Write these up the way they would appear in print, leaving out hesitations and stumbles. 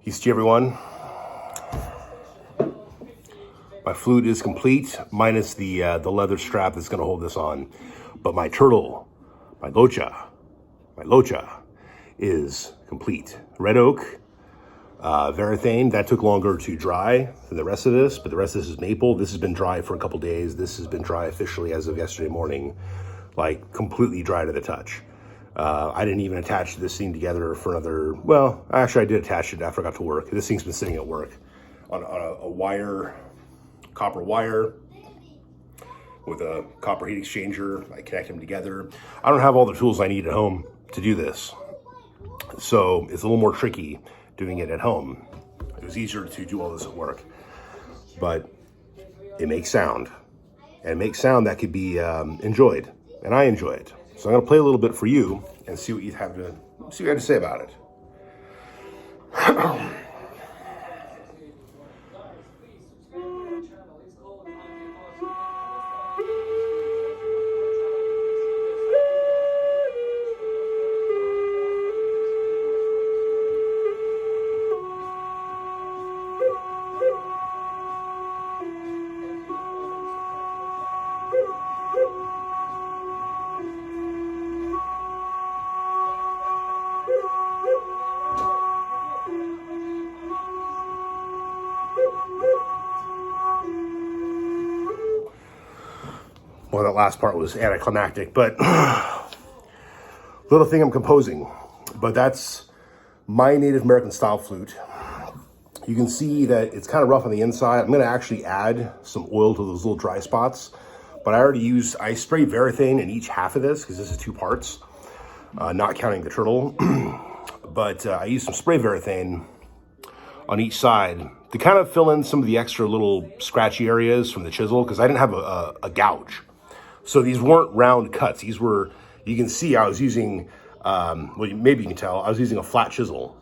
Peace to everyone. My flute is complete, minus the leather strap that's going to hold this on. But my turtle, my locha is complete. Red oak, varathane, that took longer to dry than the rest of this, but the rest of this is maple. This has been dry for a couple days. This has been dry officially as of yesterday morning, like completely dry to the touch. I didn't even attach this thing together for another, well, actually I did attach it after I got to work. This thing's been sitting at work on a wire, copper wire with a copper heat exchanger. I connect them together. I don't have all the tools I need at home to do this, so it's a little more tricky doing it at home. It was easier to do all this at work, but it makes sound, and it makes sound that could be enjoyed, and I enjoy it. So I'm gonna play a little bit for you and see what you have to say about it. Well, that last part was anticlimactic, but little thing I'm composing. But that's my native American style flute. You can see that it's kind of rough on the inside. I'm going to actually add some oil to those little dry spots. But I sprayed varathane in each half of this because this is two parts, not counting the turtle. But I used some spray varathane on each side to kind of fill in some of the extra little scratchy areas from the chisel, because I didn't have a gouge. So these weren't round cuts. These were, you can see I was using, well, maybe you can tell, I was using a flat chisel.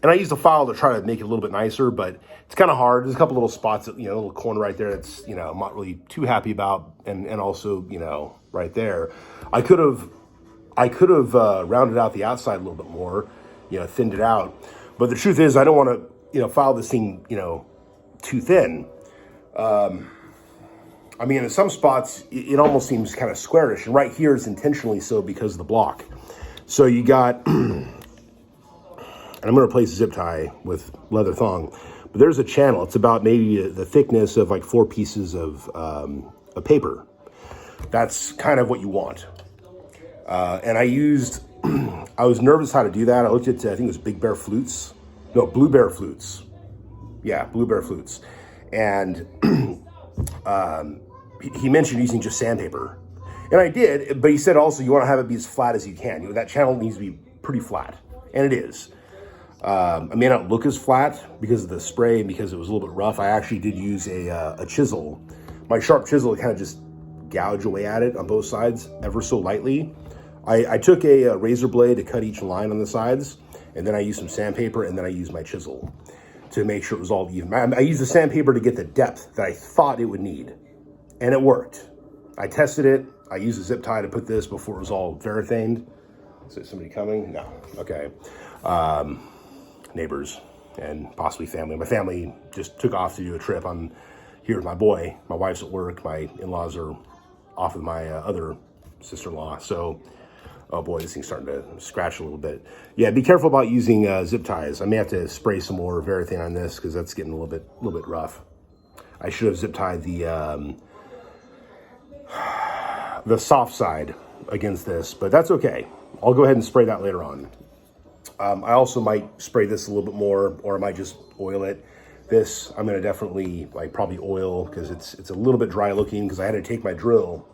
And I used a file to try to make it a little bit nicer, but it's kind of hard. There's a couple little spots, that, a little corner right there that's, I'm not really too happy about. And also, right there. I could have rounded out the outside a little bit more, thinned it out. But the truth is, I don't want to, file this thing, too thin. I mean, in some spots, it almost seems kind of squarish. And right here is intentionally so because of the block. So you got, and I'm going to replace a zip tie with leather thong. But there's a channel. It's about maybe the thickness of like 4 pieces of paper. That's kind of what you want. And I was nervous how to do that. I looked at, I think it was Blue Bear Flutes. Yeah, Blue Bear Flutes. And he mentioned using just sandpaper. And I did, but he said also you want to have it be as flat as you can. That channel needs to be pretty flat, and it is. It may not look as flat because of the spray and because it was a little bit rough. I actually did use a chisel. My sharp chisel to kind of just gouge away at it on both sides ever so lightly. I took a razor blade to cut each line on the sides, and then I used some sandpaper, and then I used my chisel to make sure it was all even. I used the sandpaper to get the depth that I thought it would need, and it worked. I tested it. I used a zip tie to put this before it was all varathaned. Is there somebody coming? No. Okay. Neighbors and possibly family. My family just took off to do a trip. I'm here with my boy. My wife's at work. My in-laws are off with my other sister-in-law. So, oh boy, this thing's starting to scratch a little bit. Yeah, be careful about using zip ties. I may have to spray some more varathane on this because that's getting a little bit rough. I should have zip tied the soft side against this, but that's okay. I'll go ahead and spray that later on. I also might spray this a little bit more, or I might just oil it. This I'm going to definitely probably oil because it's a little bit dry looking because I had to take my drill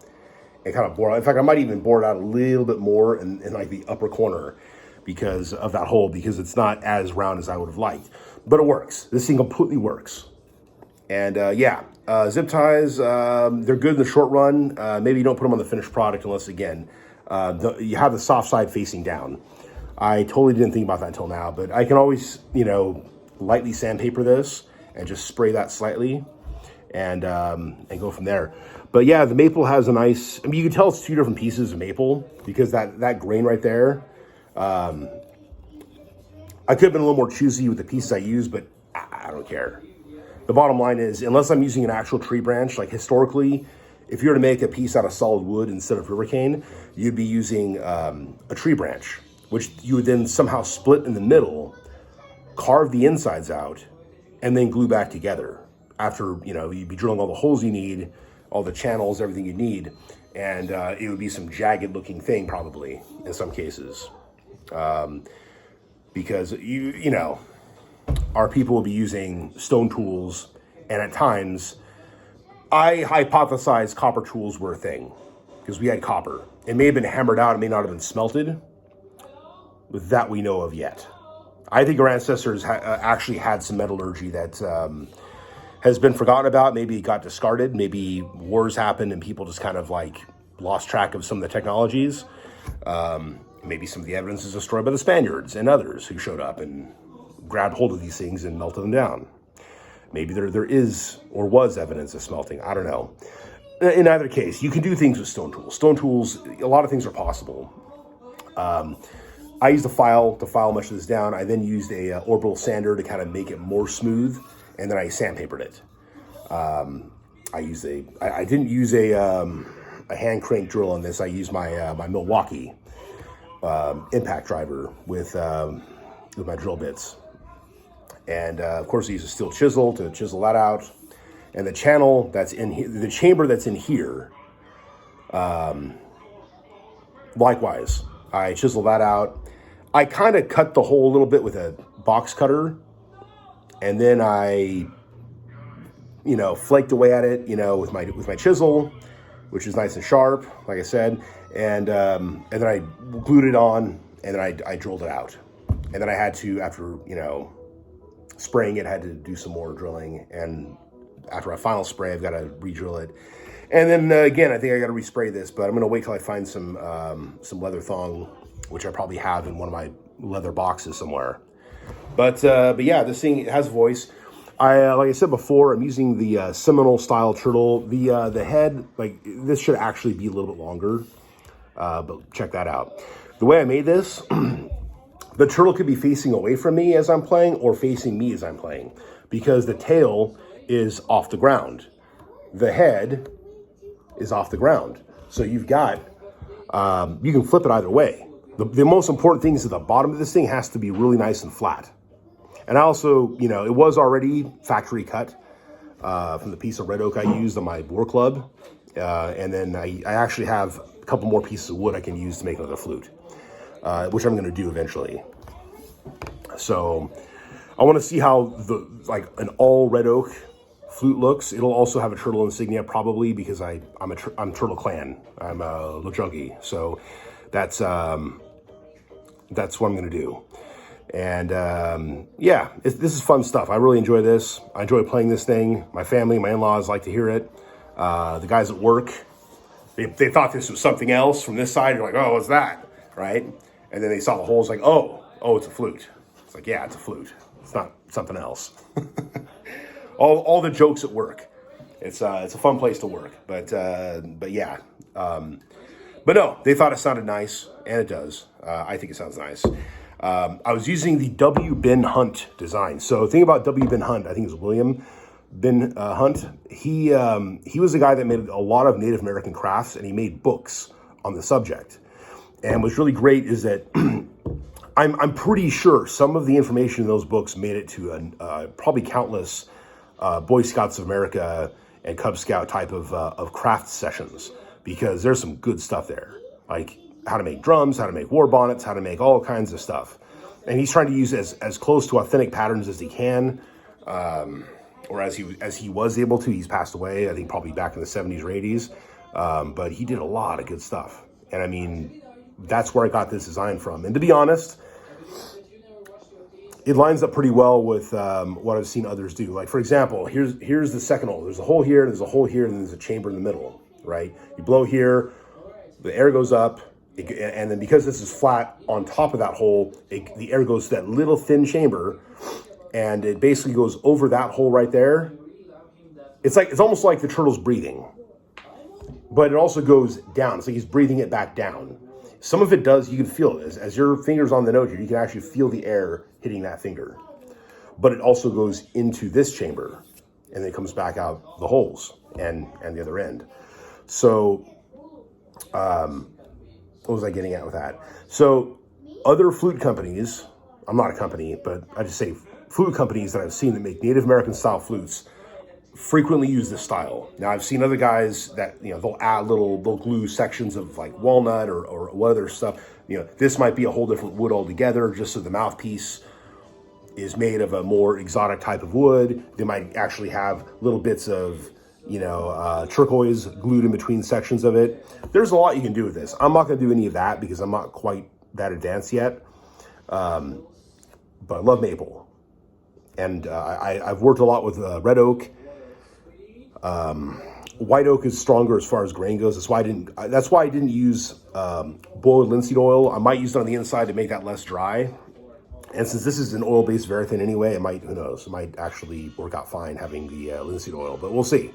and kind of bore out. In fact, I might even bore it out a little bit more in like the upper corner because of that hole, because it's not as round as I would have liked. But it works. This thing completely works. And zip ties, they're good in the short run. Maybe you don't put them on the finished product unless, again, you have the soft side facing down. I totally didn't think about that until now, but I can always, lightly sandpaper this and just spray that slightly and go from there. But yeah, the maple has a nice, you can tell it's 2 different pieces of maple because that grain right there, I I could have been a little more choosy with the pieces I use, but I don't care. The bottom line is, unless I'm using an actual tree branch, like historically, if you were to make a piece out of solid wood instead of river cane, you'd be using a tree branch, which you would then somehow split in the middle, carve the insides out, and then glue back together. After, you'd be drilling all the holes you need, all the channels, everything you need, and it would be some jagged looking thing probably in some cases. Because, our people will be using stone tools, and at times, I hypothesized copper tools were a thing, because we had copper. It may have been hammered out, it may not have been smelted, but that we know of yet. I think our ancestors actually had some metallurgy that has been forgotten about, maybe it got discarded, maybe wars happened and people just kind of lost track of some of the technologies. Maybe some of the evidence is destroyed by the Spaniards and others who showed up and grabbed hold of these things and melted them down. Maybe there is or was evidence of smelting. I don't know. In either case, you can do things with stone tools. Stone tools, a lot of things are possible. I used a file to file much of this down. I then used a orbital sander to kind of make it more smooth, and then I sandpapered it. I didn't use a hand crank drill on this. I used my my Milwaukee impact driver with my drill bits. And of course, I use a steel chisel to chisel that out. And the channel that's in here, the chamber that's in here, likewise, I chisel that out. I kind of cut the hole a little bit with a box cutter, and then I, flaked away at it, with my chisel, which is nice and sharp, like I said, and then I glued it on, and then I drilled it out, and then I had to, after spraying it, I had to do some more drilling, and after a final spray, I've got to re-drill it. And then again, I think I got to respray this, but I'm going to wait till I find some leather thong, which I probably have in one of my leather boxes somewhere. But yeah, this thing has a voice. Like I said before, I'm using the Seminole style turtle. The head, this should actually be a little bit longer, but check that out. The way I made this, the turtle could be facing away from me as I'm playing or facing me as I'm playing, because the tail is off the ground. The head is off the ground. So you've got, you can flip it either way. The most important thing is that the bottom of this thing has to be really nice and flat. And I also, it was already factory cut from the piece of red oak I used on my boar club. And then I actually have a couple more pieces of wood I can use to make another flute, which I'm going to do eventually. So I want to see how an all red oak flute looks. It'll also have a turtle insignia probably, because I'm Turtle Clan. I'm a Lojungi. So that's what I'm going to do. And yeah, this is fun stuff. I really enjoy this. I enjoy playing this thing. My family, my in-laws like to hear it. The guys at work, they thought this was something else from this side. You're like, oh, what's that? Right? And then they saw the holes, like, oh, it's a flute. It's like, yeah, it's a flute. It's not something else. all the jokes at work. It's a fun place to work. But yeah. But no, they thought it sounded nice, and it does. I think it sounds nice. I was using the W. Ben Hunt design. So the thing about W. Ben Hunt, I think it was William Ben Hunt. He was the guy that made a lot of Native American crafts, and he made books on the subject. And what's really great is that I'm pretty sure some of the information in those books made it to probably countless Boy Scouts of America and Cub Scout type of craft sessions, because there's some good stuff there, like how to make drums, how to make war bonnets, how to make all kinds of stuff. And he's trying to use as close to authentic patterns as he can, or as he was able to. He's passed away, I think probably back in the 70s or 80s, but he did a lot of good stuff. And I mean, that's where I got this design from. And to be honest, it lines up pretty well with what I've seen others do. Like, for example, here's the second hole. There's a hole here, there's a hole here, and there's a chamber in the middle, right? You blow here, the air goes up, and then because this is flat on top of that hole, the air goes to that little thin chamber, and it basically goes over that hole right there. It's almost like the turtle's breathing, but it also goes down. It's like he's breathing it back down. Some of it does, you can feel it. As your finger's on the note here, you can actually feel the air hitting that finger. But it also goes into this chamber, and then it comes back out the holes and the other end. So, what was I getting at with that? So, other flute companies, I'm not a company, but I just say flute companies that I've seen that make Native American style flutes frequently use this style. Now, I've seen other guys that, they'll add they'll glue sections of like walnut or what other stuff. This might be a whole different wood altogether, just so the mouthpiece is made of a more exotic type of wood. They might actually have little bits of, turquoise glued in between sections of it. There's a lot you can do with this. I'm not going to do any of that because I'm not quite that advanced yet. But I love maple. And I've worked a lot with red oak. White oak is stronger as far as grain goes. That's why I didn't use boiled linseed oil. I might use it on the inside to make that less dry. And since this is an oil-based Varathane anyway, who knows, it might actually work out fine having the linseed oil, but we'll see.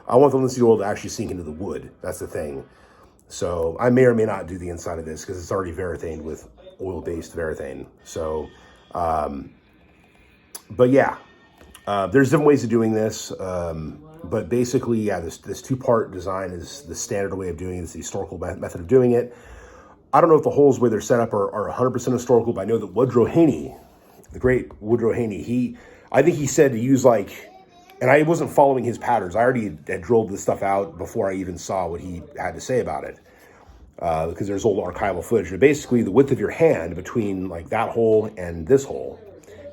I want the linseed oil to actually sink into the wood. That's the thing. So I may or may not do the inside of this because it's already Varathane with oil-based Varathane. So, but yeah, there's different ways of doing this. But basically, yeah, this two-part design is the standard way of doing it. It's the historical method of doing it. I don't know if the holes where they're set up are 100% historical, but I know that Woodrow Haney, the great Woodrow Haney, I think he said to use and I wasn't following his patterns. I already had drilled this stuff out before I even saw what he had to say about it, because there's old archival footage. But basically, the width of your hand between like that hole and this hole,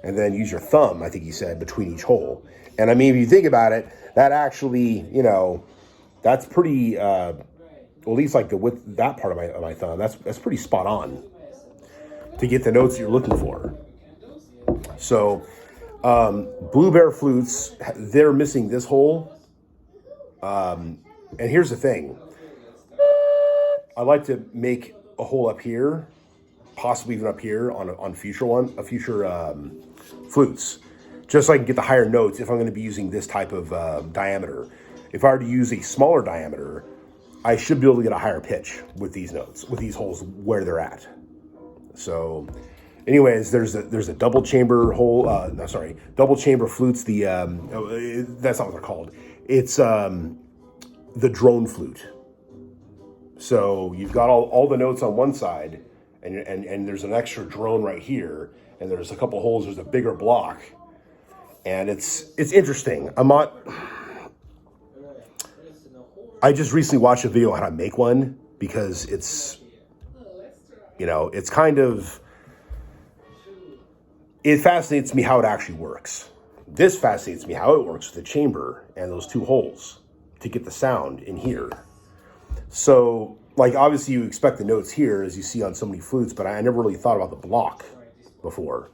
and then use your thumb, I think he said, between each hole. And I mean, if you think about it, that actually, that's pretty... well, at least like the width, that part of my thumb, that's pretty spot on to get the notes you're looking for. So, Blue Bear flutes, they're missing this hole. And here's the thing. I like to make a hole up here, possibly even up here on future flutes, just so I can get the higher notes if I'm going to be using this type of diameter. If I were to use a smaller diameter, I should be able to get a higher pitch with these notes, with these holes where they're at. So, anyways, there's a double chamber hole. Double chamber flutes. That's not what they're called. It's the drone flute. So you've got all the notes on one side, and there's an extra drone right here, and there's a couple holes. There's a bigger block, and it's interesting. I just recently watched a video on how to make one because it's kind of, it fascinates me how it actually works. This fascinates me how it works with the chamber and those two holes to get the sound in here. So, obviously you expect the notes here as you see on so many flutes, but I never really thought about the block before.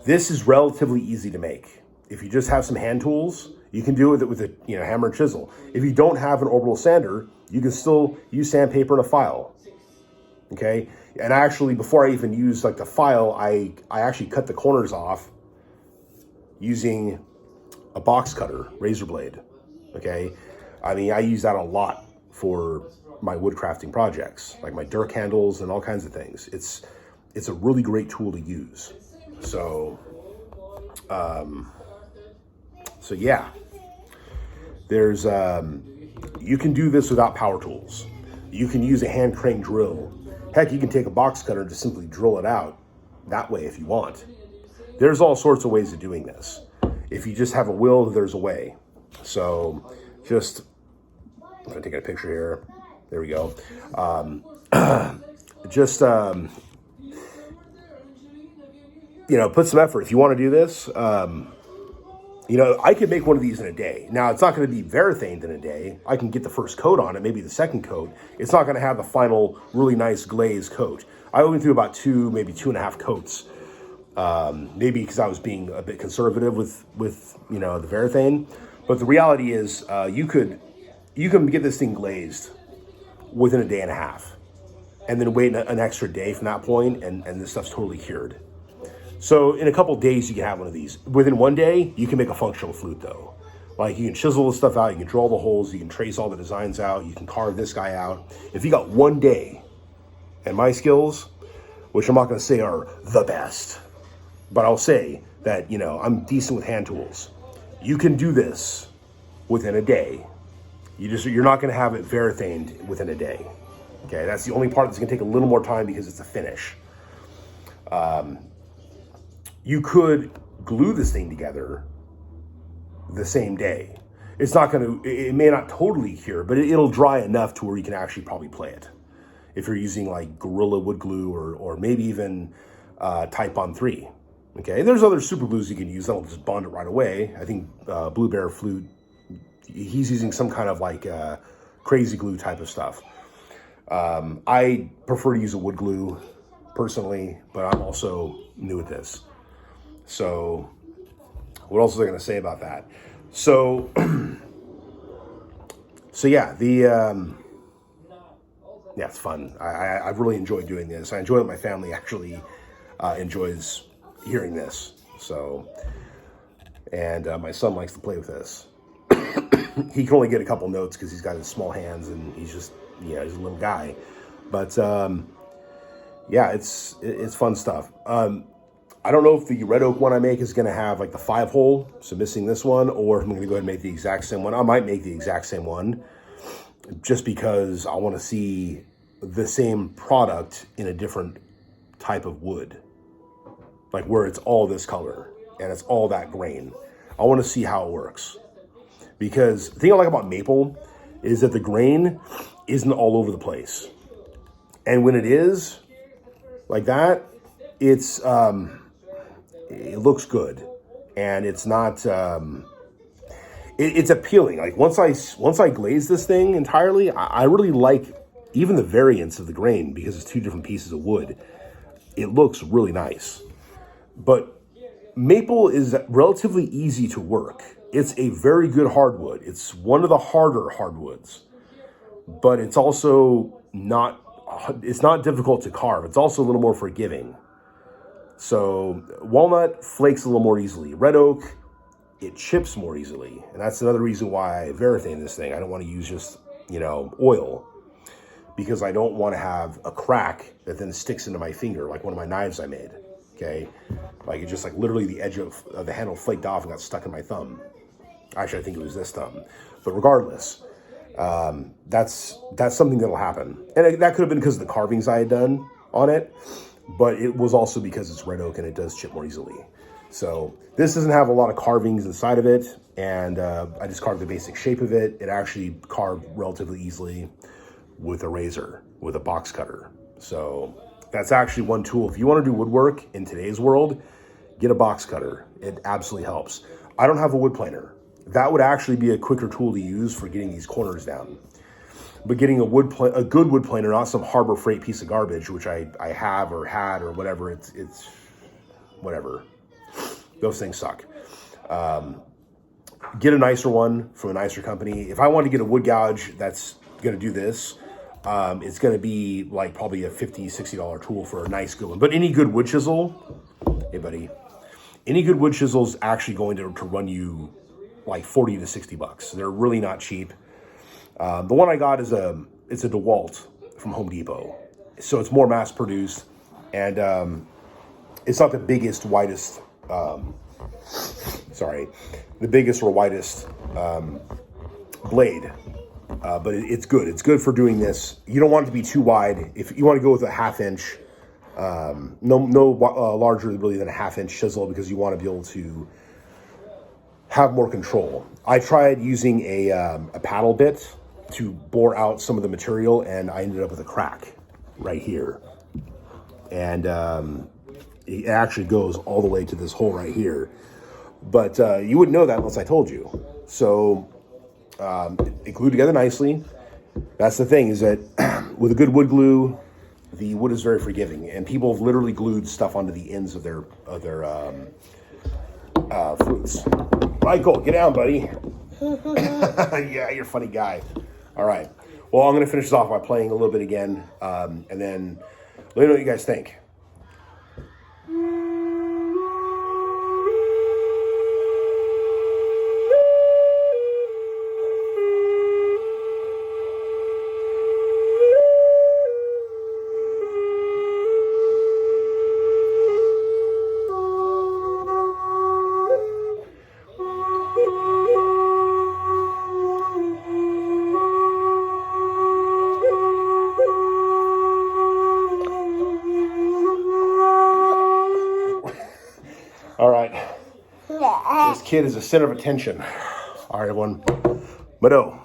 This is relatively easy to make. If you just have some hand tools, you can do it with a hammer and chisel. If you don't have an orbital sander, you can still use sandpaper and a file. Okay? And actually, before I even use the file, I actually cut the corners off using a box cutter, razor blade. Okay? I mean, I use that a lot for my wood crafting projects, like my dirk handles and all kinds of things. It's a really great tool to use. So, yeah. There's, you can do this without power tools. You can use a hand crank drill. Heck, you can take a box cutter and just simply drill it out that way if you want. There's all sorts of ways of doing this. If you just have a will, there's a way. So I'm gonna take a picture here. There we go. Put some effort. If you want to do this, I could make one of these in a day. Now, it's not going to be Varathaned in a day. I can get the first coat on it, maybe the second coat. It's not going to have the final really nice glazed coat. I went through about 2, maybe 2.5 coats. Maybe because I was being a bit conservative with the Varathane. But the reality is you can get this thing glazed within a day and a half. And then wait an extra day from that point, and this stuff's totally cured. So in a couple days, you can have one of these. Within one day, you can make a functional flute, though. You can chisel the stuff out, you can draw the holes, you can trace all the designs out, you can carve this guy out. If you got one day, and my skills, which I'm not going to say are the best, but I'll say that, you know, I'm decent with hand tools. You can do this within a day. You're not going to have it varathaned within a day. Okay, that's the only part that's going to take a little more time because it's a finish. You could glue this thing together the same day. It's not going to, it may not totally cure, but it'll dry enough to where you can actually probably play it. If you're using like Gorilla Wood Glue or maybe even Type Bond 3. Okay, there's other super glues you can use that'll just bond it right away. I think Blue Bear Flute, he's using some kind of like crazy glue type of stuff. I prefer to use a wood glue personally, but I'm also new at this. So what else was I going to say about that? So, yeah, yeah, it's fun. I've really enjoyed doing this. I enjoy it. My family actually enjoys hearing this. So, and my son likes to play with this. He can only get a couple notes because he's got his small hands and he's just, he's a little guy. But yeah, it's fun stuff. I don't know if the red oak one I make is going to have like the 5-hole, so missing this one, or if I'm going to go ahead and make the exact same one. I might make the exact same one just because I want to see the same product in a different type of wood, like where it's all this color and it's all that grain. I want to see how it works, because the thing I like about maple is that the grain isn't all over the place. And when it is like that, it looks good, and it's not, it's appealing. Like once I glaze this thing entirely, I really like even the variance of the grain because it's two different pieces of wood. It looks really nice. But maple is relatively easy to work. It's a very good hardwood. It's one of the harder hardwoods, but it's also it's not difficult to carve. It's also a little more forgiving. So walnut flakes a little more easily. Red oak, it chips more easily. And that's another reason why I varathane this thing. I don't want to use just, oil, because I don't want to have a crack that then sticks into my finger, like one of my knives I made. Okay. Like it just like literally the edge of the handle flaked off and got stuck in my thumb. Actually, I think it was this thumb, but regardless, that's something that'll happen. And that could have been because of the carvings I had done on it. But it was also because it's red oak and it does chip more easily. So this doesn't have a lot of carvings inside of it, and I just carved the basic shape of it. It actually carved relatively easily with a razor, with a box cutter. So that's actually one tool. If you want to do woodwork in today's world, get a box cutter. It absolutely helps. I don't have a wood planer. That would actually be a quicker tool to use for getting these corners down. But getting a good wood planer, not some Harbor Freight piece of garbage, which I have or had or whatever, it's whatever. Those things suck. Get a nicer one from a nicer company. If I want to get a wood gouge that's going to do this, it's going to be like probably a $50, $60 tool for a nice good one. But any good wood chisel, hey buddy, any good wood chisel is actually going to run you like 40 to 60 bucks. They're really not cheap. The one I got it's a DeWalt from Home Depot. So it's more mass produced, and it's not the biggest, widest, the biggest or widest blade, but it's good. It's good for doing this. You don't want it to be too wide. If you want to go with a 1/2 inch, no larger really than a 1/2 inch chisel, because you want to be able to have more control. I tried using a paddle bit to bore out some of the material, and I ended up with a crack right here. And it actually goes all the way to this hole right here. But you wouldn't know that unless I told you. So it glued together nicely. That's the thing, is that with a good wood glue, the wood is very forgiving, and people have literally glued stuff onto the ends of their flutes. Michael, get down, buddy. Yeah, you're a funny guy. All right. Well, I'm going to finish this off by playing a little bit again, and then let me know what you guys think. This kid is a center of attention. All right, everyone. Mado.